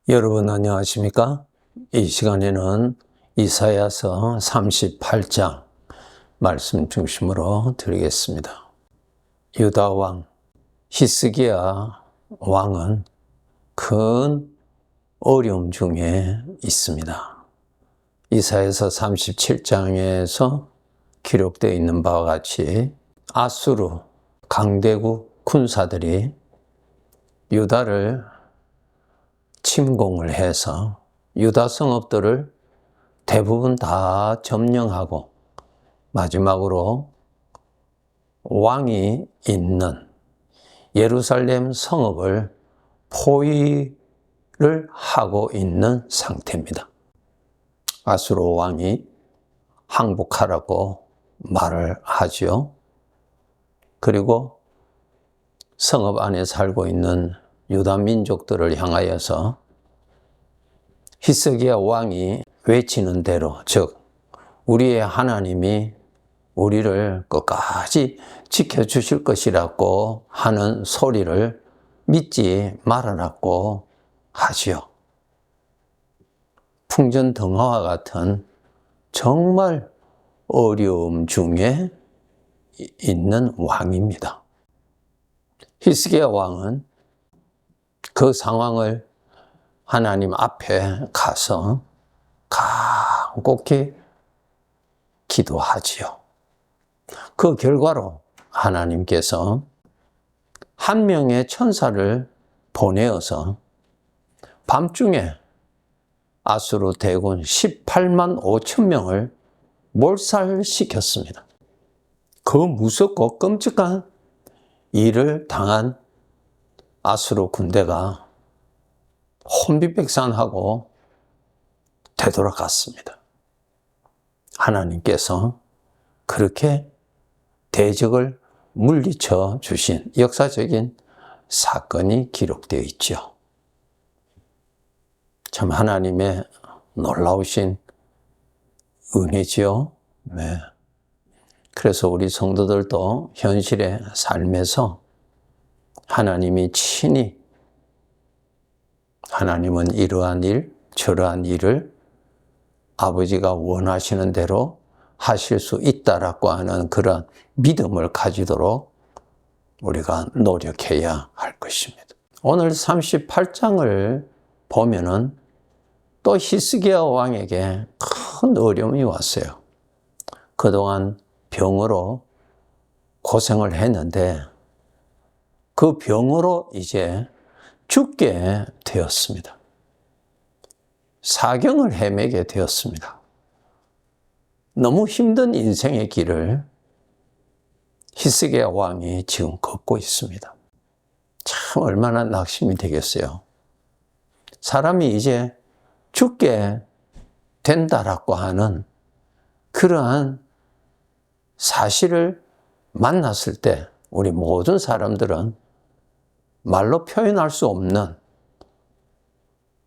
여러분 안녕하십니까? 이 시간에는 이사야서 38장 말씀 중심으로 드리겠습니다. 유다 왕 히스기야 왕은 큰 어려움 중에 있습니다. 이사야서 37장에서 기록되어 있는 바와 같이 아수르 강대국 군사들이 유다를 침공을 해서 유다 성읍들을 대부분 다 점령하고 마지막으로 왕이 있는 예루살렘 성읍을 포위를 하고 있는 상태입니다. 아수르 왕이 항복하라고 말을 하죠. 그리고 성읍 안에 살고 있는 유다 민족들을 향하여서 히스기야 왕이 외치는 대로, 즉 우리의 하나님이 우리를 끝까지 지켜주실 것이라고 하는 소리를 믿지 말아라고 하지요. 풍전등화와 같은 정말 어려움 중에 있는 왕입니다. 히스기야 왕은 그 상황을 하나님 앞에 가서 간곡히 기도하지요. 그 결과로 하나님께서 한 명의 천사를 보내어서 밤중에 아수르 대군 18만 5천 명을 몰살시켰습니다. 그 무섭고 끔찍한 일을 당한 아수르 군대가 혼비백산하고 되돌아갔습니다. 하나님께서 그렇게 대적을 물리쳐 주신 역사적인 사건이 기록되어 있죠. 참 하나님의 놀라우신 은혜지요. 네. 그래서 우리 성도들도 현실의 삶에서 하나님이 친히 하나님은 이러한 일, 저러한 일을 아버지가 원하시는 대로 하실 수 있다라고 하는 그런 믿음을 가지도록 우리가 노력해야 할 것입니다. 오늘 38장을 보면은 또 히스기야 왕에게 큰 어려움이 왔어요. 그동안 병으로 고생을 했는데 그 병으로 이제 죽게 되었습니다. 사경을 헤매게 되었습니다. 너무 힘든 인생의 길을 히스기야 왕이 지금 걷고 있습니다. 참 얼마나 낙심이 되겠어요. 사람이 이제 죽게 된다라고 하는 그러한 사실을 만났을 때 우리 모든 사람들은 말로 표현할 수 없는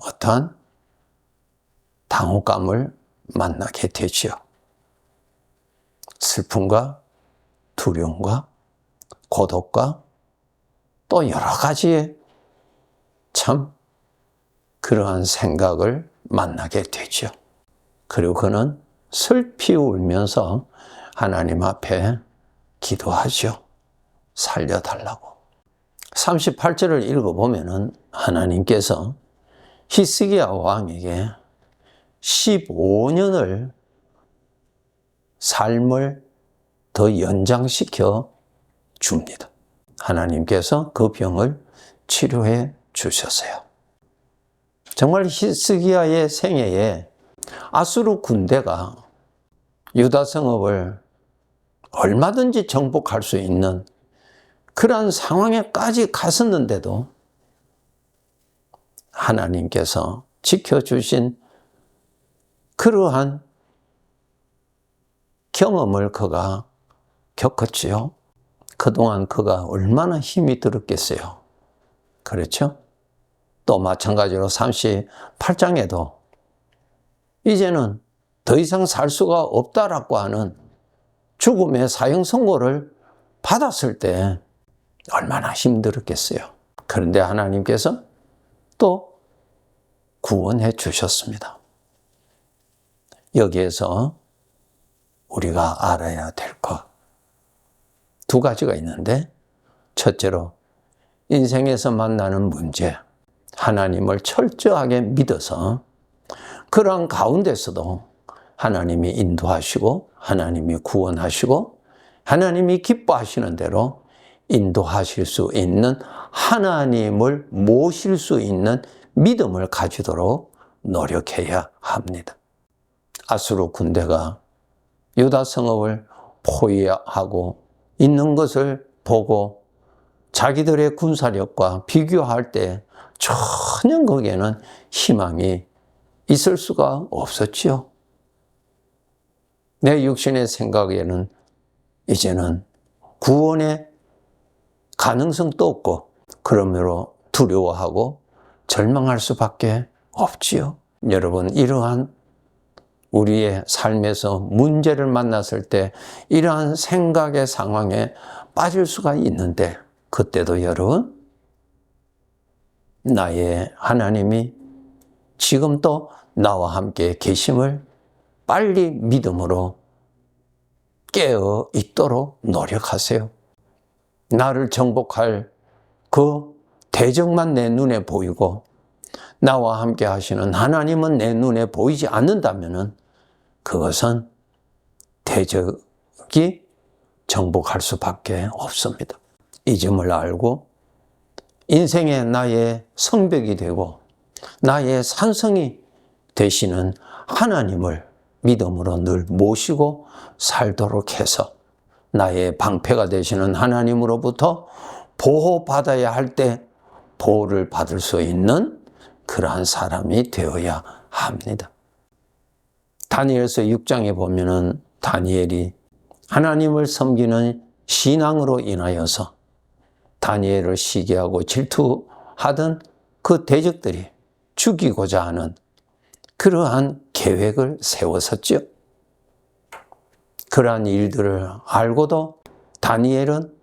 어떠한 당혹감을 만나게 되지요. 슬픔과 두려움과 고독과 또 여러 가지의 참 그러한 생각을 만나게 되죠. 그리고 그는 슬피 울면서 하나님 앞에 기도하죠. 살려달라고. 38절을 읽어보면은 하나님께서 히스기야 왕에게 15년을 삶을 더 연장시켜 줍니다. 하나님께서 그 병을 치료해 주셨어요. 정말 히스기야의 생애에 아수르 군대가 유다 성읍을 얼마든지 정복할 수 있는 그러한 상황에까지 갔었는데도 하나님께서 지켜주신 그러한 경험을 그가 겪었지요. 그동안 그가 얼마나 힘이 들었겠어요. 그렇죠? 또 마찬가지로 38장에도 이제는 더 이상 살 수가 없다라고 하는 죽음의 사형 선고를 받았을 때 얼마나 힘들었겠어요. 그런데 하나님께서 또 구원해 주셨습니다. 여기에서 우리가 알아야 될 것 두 가지가 있는데, 첫째로 인생에서 만나는 문제, 하나님을 철저하게 믿어서 그러한 가운데서도 하나님이 인도하시고 하나님이 구원하시고 하나님이 기뻐하시는 대로 인도하실 수 있는, 하나님을 모실 수 있는 믿음을 가지도록 노력해야 합니다. 아수르 군대가 유다 성읍을 포위하고 있는 것을 보고 자기들의 군사력과 비교할 때 전혀 거기에는 희망이 있을 수가 없었지요. 내 육신의 생각에는 이제는 구원의 가능성도 없고, 그러므로 두려워하고 절망할 수밖에 없지요. 여러분, 이러한 우리의 삶에서 문제를 만났을 때 이러한 생각의 상황에 빠질 수가 있는데, 그때도 여러분, 나의 하나님이 지금 또 나와 함께 계심을 빨리 믿음으로 깨어 있도록 노력하세요. 나를 정복할 그 대적만 내 눈에 보이고 나와 함께 하시는 하나님은 내 눈에 보이지 않는다면은 그것은 대적이 정복할 수밖에 없습니다. 이 점을 알고 인생의 나의 성벽이 되고 나의 산성이 되시는 하나님을 믿음으로 늘 모시고 살도록 해서 나의 방패가 되시는 하나님으로부터 보호받아야 할 때 보호를 받을 수 있는 그러한 사람이 되어야 합니다. 다니엘서 6장에 보면은 다니엘이 하나님을 섬기는 신앙으로 인하여서 다니엘을 시기하고 질투하던 그 대적들이 죽이고자 하는 그러한 계획을 세웠었죠. 그러한 일들을 알고도 다니엘은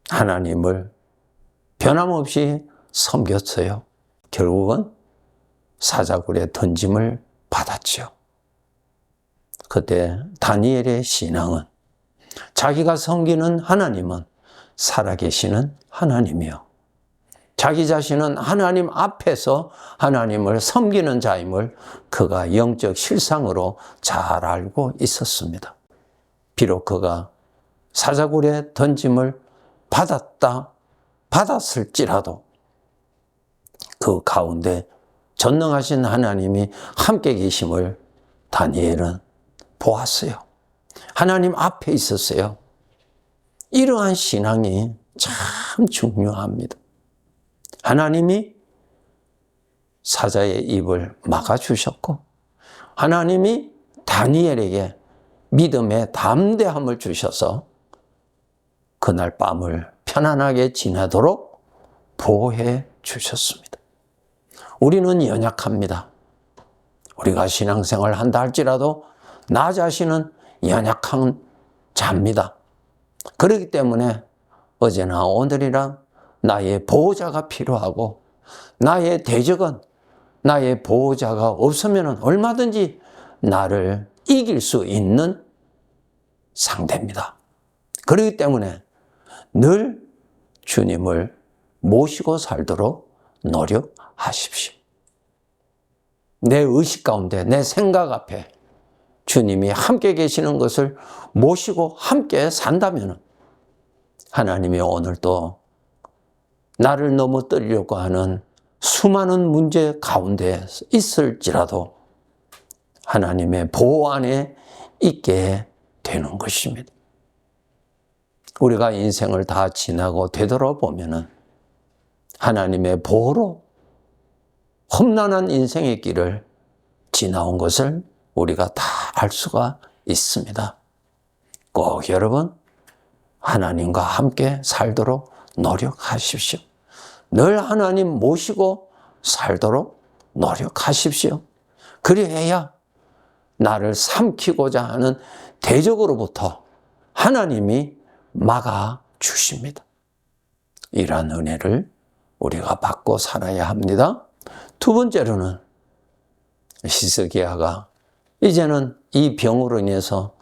하나님을 변함없이 섬겼어요. 결국은 사자굴에 던짐을 받았죠. 그때 다니엘의 신앙은 자기가 섬기는 하나님은 살아계시는 하나님이요, 자기 자신은 하나님 앞에서 하나님을 섬기는 자임을 그가 영적 실상으로 잘 알고 있었습니다. 비록 그가 사자굴에 던짐을 받았을지라도 그 가운데 전능하신 하나님이 함께 계심을 다니엘은 보았어요. 하나님 앞에 있었어요. 이러한 신앙이 참 중요합니다. 하나님이 사자의 입을 막아주셨고 하나님이 다니엘에게 믿음의 담대함을 주셔서 그날 밤을 편안하게 지내도록 보호해 주셨습니다. 우리는 연약합니다. 우리가 신앙생활 한다 할지라도 나 자신은 연약한 자입니다. 그렇기 때문에 어제나 오늘이나 나의 보호자가 필요하고, 나의 대적은 나의 보호자가 없으면 얼마든지 나를 이길 수 있는 상대입니다. 그렇기 때문에 늘 주님을 모시고 살도록 노력하십시오. 내 의식 가운데, 내 생각 앞에 주님이 함께 계시는 것을 모시고 함께 산다면 하나님이 오늘 또 나를 넘어뜨리려고 하는 수많은 문제 가운데 있을지라도 하나님의 보호 안에 있게 되는 것입니다. 우리가 인생을 다 지나고 되돌아보면은 하나님의 보호로 험난한 인생의 길을 지나온 것을 우리가 다 알 수가 있습니다. 꼭 여러분, 하나님과 함께 살도록 노력하십시오. 늘 하나님 모시고 살도록 노력하십시오. 그래야 나를 삼키고자 하는 대적으로부터 하나님이 막아주십니다. 이러한 은혜를 우리가 받고 살아야 합니다. 두 번째로는 히스기야가 이제는 이 병으로 인해서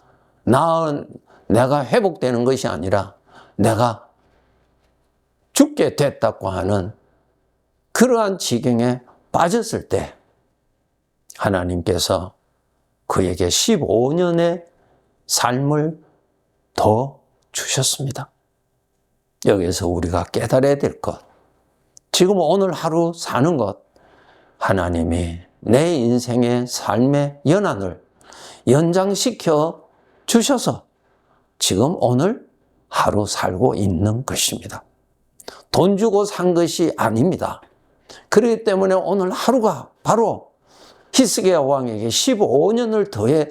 내가 회복되는 것이 아니라 내가 죽게 됐다고 하는 그러한 지경에 빠졌을 때 하나님께서 그에게 15년의 삶을 더 주셨습니다. 여기에서 우리가 깨달아야 될 것, 지금 오늘 하루 사는 것, 하나님이 내 인생의 삶의 연한을 연장시켜 주셔서 지금 오늘 하루 살고 있는 것입니다. 돈 주고 산 것이 아닙니다. 그렇기 때문에 오늘 하루가 바로 히스기야 왕에게 15년을 더해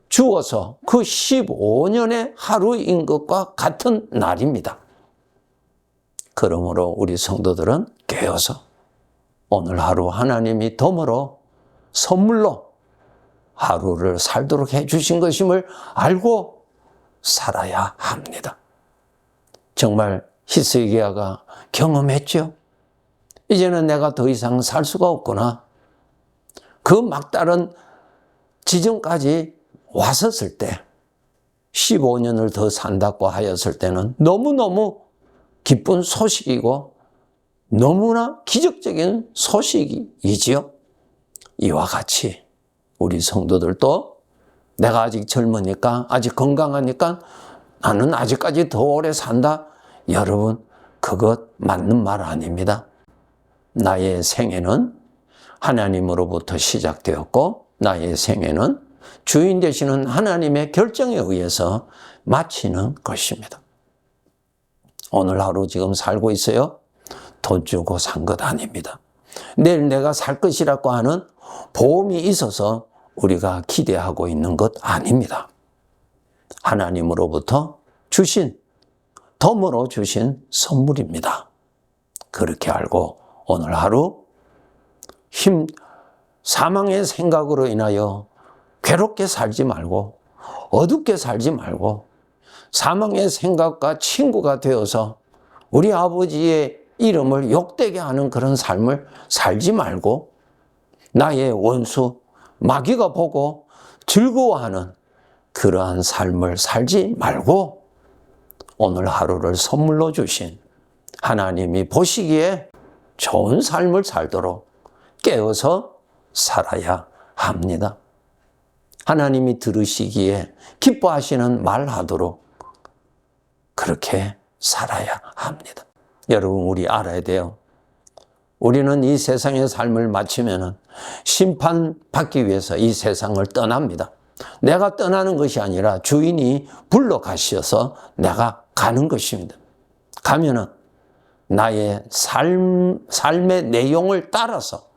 주어서 그 15년의 하루인 것과 같은 날입니다. 그러므로 우리 성도들은 깨어서 오늘 하루 하나님이 덤으로 선물로 하루를 살도록 해주신 것임을 알고 살아야 합니다. 정말 히스기야가 경험했죠. 이제는 내가 더 이상 살 수가 없구나. 그 막다른 지점까지 왔었을 때 15년을 더 산다고 하였을 때는 너무너무 기쁜 소식이고 너무나 기적적인 소식이지요. 이와 같이 우리 성도들도 내가 아직 젊으니까, 아직 건강하니까 나는 아직까지 더 오래 산다. 여러분, 그것 맞는 말 아닙니다. 나의 생애는 하나님으로부터 시작되었고 나의 생애는 주인 되시는 하나님의 결정에 의해서 마치는 것입니다. 오늘 하루 지금 살고 있어요? 돈 주고 산 것 아닙니다. 내일 내가 살 것이라고 하는 보험이 있어서 우리가 기대하고 있는 것 아닙니다. 하나님으로부터 주신, 덤으로 주신 선물입니다. 그렇게 알고 오늘 하루 사망의 생각으로 인하여 괴롭게 살지 말고 어둡게 살지 말고 사망의 생각과 친구가 되어서 우리 아버지의 이름을 욕되게 하는 그런 삶을 살지 말고 나의 원수 마귀가 보고 즐거워하는 그러한 삶을 살지 말고 오늘 하루를 선물로 주신 하나님이 보시기에 좋은 삶을 살도록 깨어서 살아야 합니다. 하나님이 들으시기에 기뻐하시는 말하도록 그렇게 살아야 합니다. 여러분, 우리 알아야 돼요. 우리는 이 세상의 삶을 마치면은 심판받기 위해서 이 세상을 떠납니다. 내가 떠나는 것이 아니라 주인이 불러가셔서 내가 가는 것입니다. 가면은 나의 삶의 내용을 따라서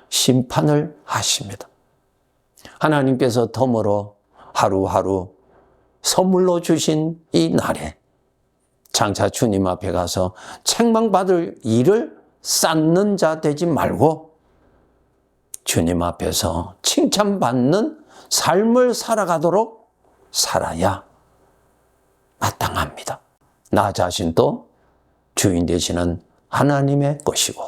심판을 하십니다. 하나님께서 덤으로 하루하루 선물로 주신 이 날에 장차 주님 앞에 가서 책망받을 일을 쌓는 자 되지 말고 주님 앞에서 칭찬받는 삶을 살아가도록 살아야 마땅합니다. 나 자신도 주인 되시는 하나님의 것이고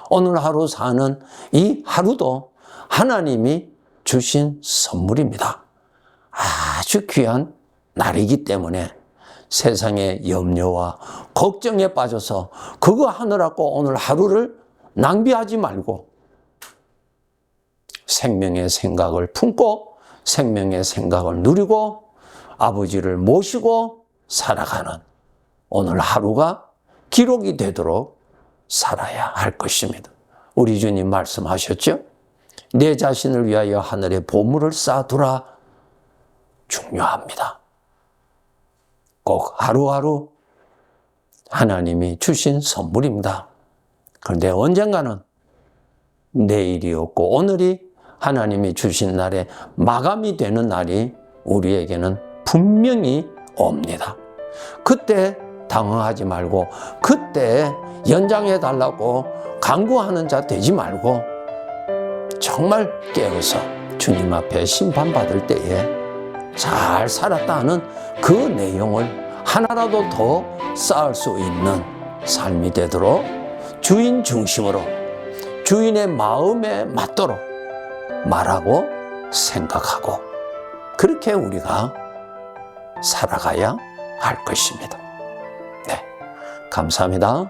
오늘 하루 사는 이 하루도 하나님이 주신 선물입니다. 아주 귀한 날이기 때문에 세상의 염려와 걱정에 빠져서 그거 하느라고 오늘 하루를 낭비하지 말고 생명의 생각을 품고 생명의 생각을 누리고 아버지를 모시고 살아가는 오늘 하루가 기록이 되도록 살아야 할 것입니다. 우리 주님 말씀하셨죠? 내 자신을 위하여 하늘에 보물을 쌓아두라. 중요합니다. 꼭 하루하루 하나님이 주신 선물입니다. 그런데 언젠가는 내일이 없고 오늘이 하나님이 주신 날에 마감이 되는 날이 우리에게는 분명히 옵니다. 그때 당황하지 말고 그때 연장해 달라고 간구하는 자 되지 말고 정말 깨어서 주님 앞에 심판받을 때에 잘 살았다는 그 내용을 하나라도 더 쌓을 수 있는 삶이 되도록 주인 중심으로 주인의 마음에 맞도록 말하고 생각하고 그렇게 우리가 살아가야 할 것입니다. 네, 감사합니다.